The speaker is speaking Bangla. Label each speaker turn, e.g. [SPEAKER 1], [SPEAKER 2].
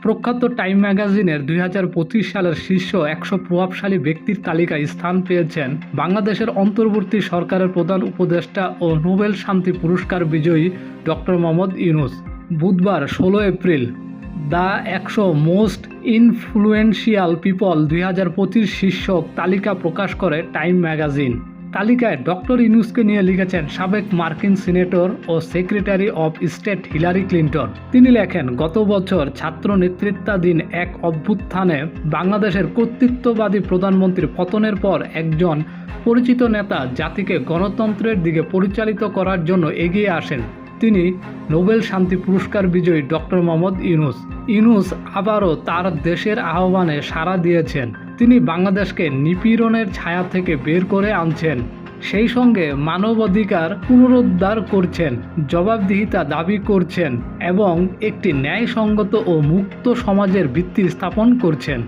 [SPEAKER 1] প্রখ্যাত টাইম ম্যাগাজিনের ২০২৫ সালের শীর্ষ ১০০ প্রভাবশালী ব্যক্তির তালিকায় স্থান পেয়েছেন বাংলাদেশের অন্তর্বর্তী সরকারের প্রধান উপদেষ্টা ও নোবেল শান্তি পুরস্কার বিজয়ী ডক্টর মোহাম্মদ ইউনূস। বুধবার ১৬ April the ১০০ most influential people ২০২৫ শীর্ষক তালিকা প্রকাশ করে টাইম ম্যাগাজিন। তালিকায় ডক্টর ইউনূসকে নিয়ে লিখেছেন সাবেক মার্কিন সিনেটর ও secretary of state Hillary Clinton. তিনি লেখেন, গত বছর ছাত্র নেতৃত্বাধীন এক অভ্যুত্থানে বাংলাদেশের কর্তৃত্ববাদী প্রধানমন্ত্রীর পতনের পর একজন পরিচিত নেতা জাতিকে গণতন্ত্রের দিকে পরিচালিত করার জন্য এগিয়ে আসেন। তিনি নোবেল শান্তি পুরস্কার বিজয়ী ডক্টর মোহাম্মদ ইউনূস। ইউনূস আবারও তার দেশের আহ্বানে সাড়া দিয়েছেন। তিনি বাংলাদেশকে নিপীড়নের ছায়া থেকে বের করে আনছেন, সেই সঙ্গে মানবাধিকার পুনরুদ্ধার করছেন, জবাবদিহিতা দাবি করছেন এবং একটি ন্যায়সঙ্গত ও মুক্ত সমাজের ভিত্তি স্থাপন করছেন।